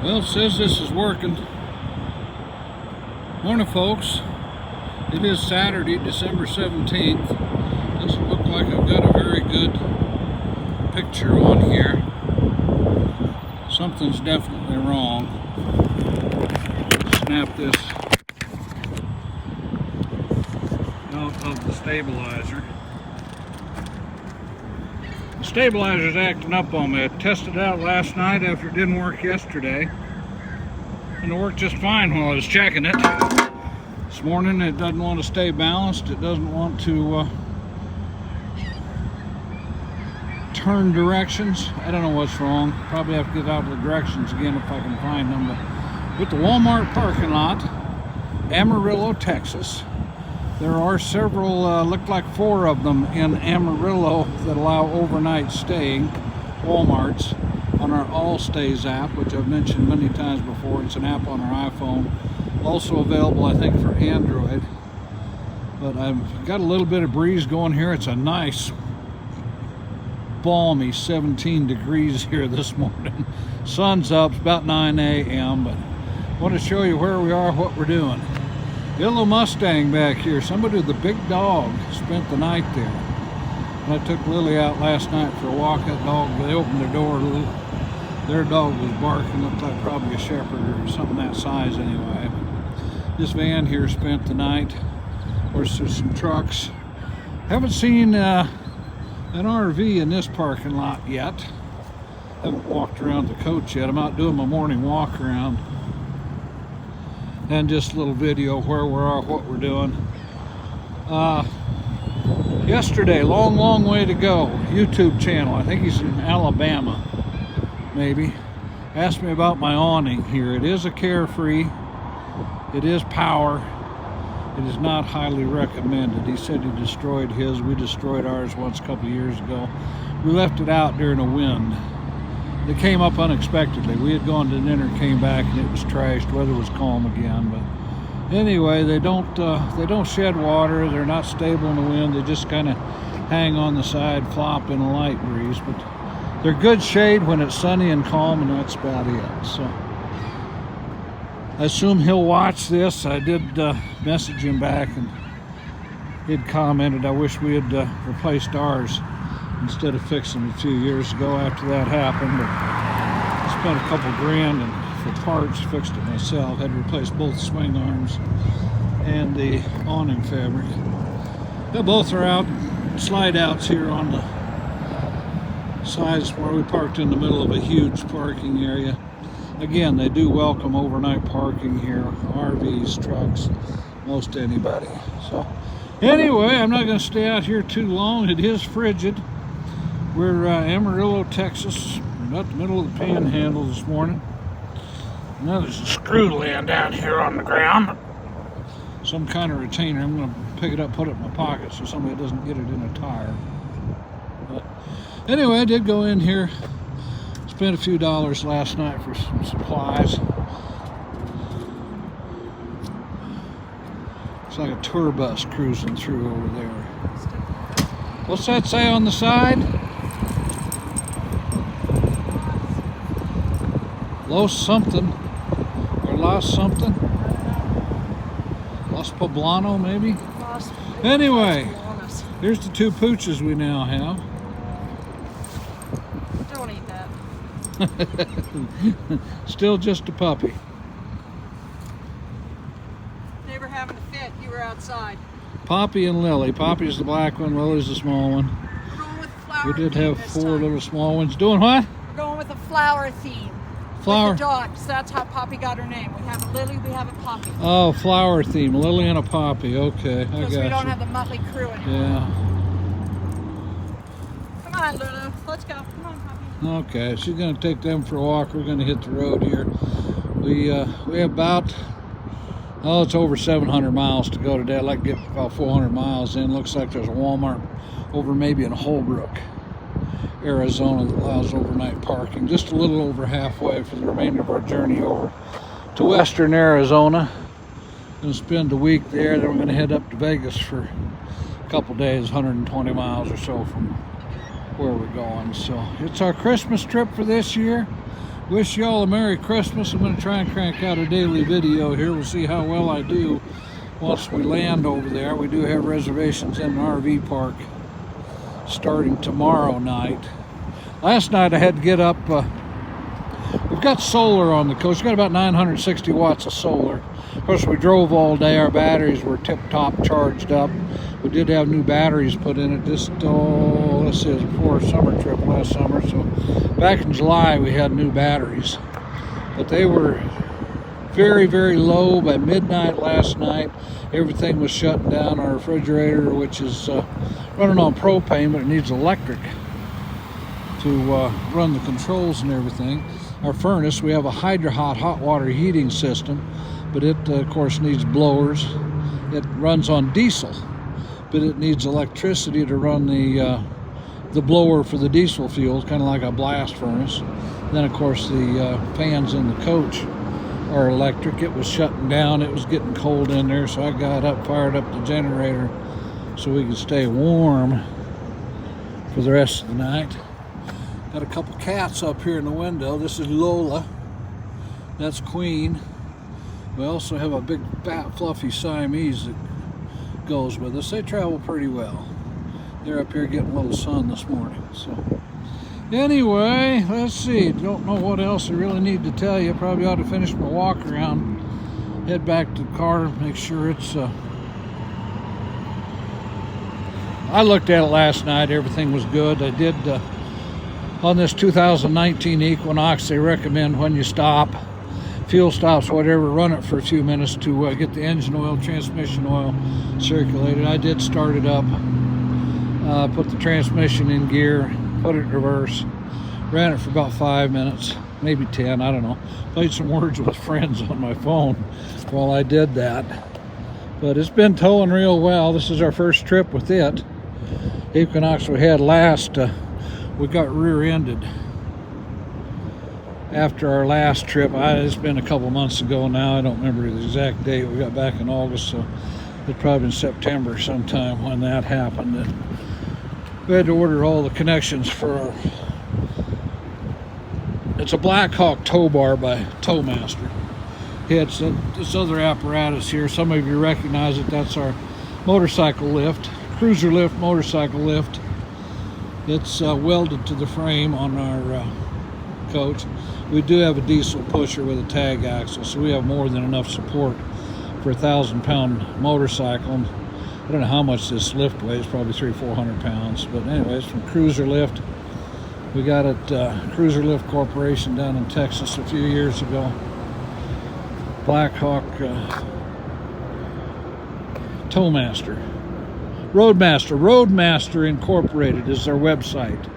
Well, it says this is working. Morning, folks. It is Saturday, December 17th. Doesn't look like I've got a very good picture on here. Something's definitely wrong. Snap this out of the stabilizer. The stabilizer's acting up on me. I tested it out last night after it didn't work yesterday, and it worked just fine while I was checking it. This morning it doesn't want to stay balanced. It doesn't want to turn directions. I don't know what's wrong. Probably have to get out of the directions again if I can find them. But with the Walmart parking lot, Amarillo, Texas, there are several, look like 4 of them in Amarillo that allow overnight staying, Walmarts, on our All Stays app, which I've mentioned many times before. It's an app on our iPhone. Also available, I think, for Android. But I've got a little bit of breeze going here. It's a nice, balmy 17 degrees here this morning. Sun's up, it's about 9 a.m., but I want to show you where we are, what we're doing. Yellow Mustang back here. Somebody with a big dog spent the night there. When I took Lily out last night for a walk, that dog, they opened their door, their dog was barking, looked like probably a shepherd or something that size anyway. This van here spent the night. Of course, there's some trucks. Haven't seen an RV in this parking lot yet. Haven't walked around the coach yet. I'm out doing my morning walk around. And just a little video where we are, what we're doing. Yesterday, long way to go, YouTube channel, I think he's in Alabama, maybe, asked me about my awning here. It is a Carefree, it is power, it is not highly recommended. He said he destroyed his, we destroyed ours once a couple of years ago. We left it out during a wind. It came up unexpectedly. We had gone to dinner, came back, and it was trashed. Weather was calm again, but anyway, they don't shed water. They're not stable in the wind. They just kind of hang on the side, flop in a light breeze. But they're good shade when it's sunny and calm, and that's about it. So I assume he'll watch this. I did message him back, and he'd commented, I wish we had replaced ours instead of fixing it a few years ago after that happened. But I spent a couple grand for parts, fixed it myself. Had to replace both swing arms and the awning fabric. They both are out, slide outs here on the sides where we parked in the middle of a huge parking area. Again, they do welcome overnight parking here, RVs, trucks, most anybody. So anyway, I'm not going to stay out here too long. It is frigid. We're Amarillo, Texas. We're about the middle of the panhandle this morning. Now there's a screw laying down here on the ground. Some kind of retainer. I'm going to pick it up, put it in my pocket so somebody doesn't get it in a tire. But anyway, I did go in here. Spent a few dollars last night for some supplies. It's like a tour bus cruising through over there. What's that say on the side? Lost something, or lost something. Los Poblano, maybe? Anyway, here's the 2 pooches we now have. Don't eat that. Still just a puppy. They were having a fit. You were outside. Poppy and Lily. Poppy's the black one, Lily's the small one. We're going with the flower We did theme have this 4 time. little small ones. Doing what? We're going with a flower theme. Flower? With the dogs. That's how Poppy got her name. We have a Lily, we have a Poppy. Oh, flower theme. Lily and a Poppy. Okay, I got you. Because we don't have the Mutley crew anymore. Yeah. Come on, Lulu. Let's go. Come on, Poppy. Okay, she's going to take them for a walk. We're going to hit the road here. We have about, it's over 700 miles to go today. I'd like to get about 400 miles in. Looks like there's a Walmart over maybe in Holbrook, Arizona, that allows overnight parking. Just a little over halfway for the remainder of our journey over to western Arizona. Going to spend a week there. Then we're going to head up to Vegas for a couple days, 120 miles or so from where we're going. So it's our Christmas trip for this year. wish y'all a Merry Christmas. I'm going to try and crank out a daily video here. We'll see how well I do once we land over there. We do have reservations in an RV park starting tomorrow night. Last night I had to get up. We've got solar on the coast. We've got about 960 watts of solar. Of course, we drove all day. Our batteries were tip-top charged up. We did have new batteries put in it just, let's see, it was before our summer trip last summer. So back in July, we had new batteries. But they were very, very low by midnight last night. Everything was shutting down. Our refrigerator, which is running on propane, but it needs electric to run the controls and everything. Our furnace, we have a hot water heating system, but it of course needs blowers. It runs on diesel, but it needs electricity to run the blower for the diesel fuel, kind of like a blast furnace. Then of course the fans in the coach are electric. It was shutting down. It was getting cold in there, so I got up, fired up the generator so we could stay warm for the rest of the night. Got a couple cats up here in the window. This is Lola. That's Queen. We also have a big, fat, fluffy Siamese that goes with us. They travel pretty well. They're up here getting a little sun this morning. So, anyway, let's see. Don't know what else I really need to tell you. Probably ought to finish my walk around. Head back to the car, make sure it's... I looked at it last night. Everything was good. I did... on this 2019 Equinox, they recommend when you stop, fuel stops, whatever, run it for a few minutes to get the engine oil, transmission oil circulated. I did start it up, put the transmission in gear, put it in reverse, ran it for about 5 minutes, maybe 10, I don't know. Played some words with friends on my phone while I did that. But it's been towing real well. This is our first trip with it. Equinox we had last, we got rear-ended after our last trip. It's been a couple months ago now. I don't remember the exact date. We got back in August, so it's probably in September sometime when that happened. And we had to order all the connections for our... It's a Black Hawk tow bar by Towmaster. He had this other apparatus here. Some of you recognize it. That's our motorcycle lift, cruiser lift, motorcycle lift. It's welded to the frame on our coach. We do have a diesel pusher with a tag axle, so we have more than enough support for a 1,000-pound motorcycle. And I don't know how much this lift weighs, probably 300-400 pounds. But anyways, from Cruiser Lift. We got it Cruiser Lift Corporation down in Texas a few years ago. Black Hawk Towmaster. Roadmaster Incorporated is their website.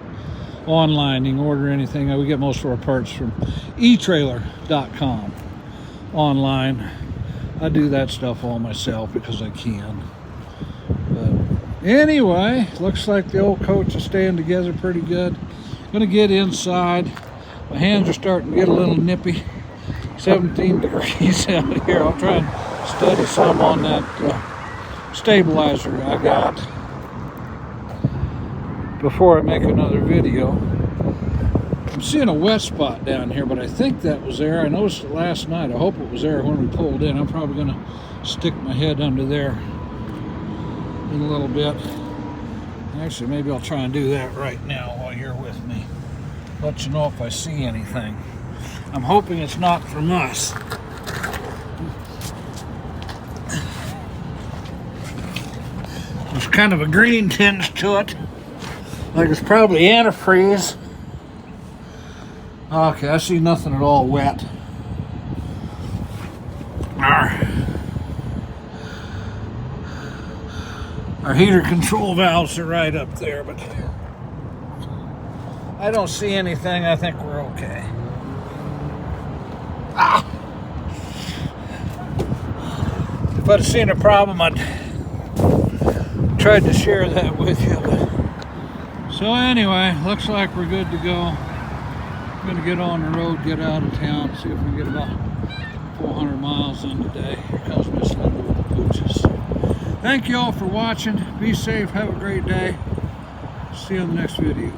Online, you can order anything. We get most of our parts from eTrailer.com online. I do that stuff all myself because I can. But anyway, looks like the old coach is staying together pretty good. Gonna get inside. My hands are starting to get a little nippy. 17 degrees out here. I'll try and study some on that stabilizer I got before I make another video. I'm seeing a wet spot down here, but I think that was there. I noticed it last night. I hope it was there when we pulled in. I'm probably going to stick my head under there in a little bit. Actually, maybe I'll try and do that right now while you're with me. Let you know if I see anything. I'm hoping it's not from us. There's kind of a green tinge to it, like it's probably antifreeze. Okay, I see nothing at all wet. Our heater control valves are right up there, but I don't see anything. I think we're okay. If I'd have seen a problem, I'd tried to share that with you. But... So anyway, looks like we're good to go. I'm going to get on the road, get out of town, see if we can get about 400 miles in today. Here comes Miss Linda with the pooches. Thank you all for watching. Be safe. Have a great day. See you in the next video.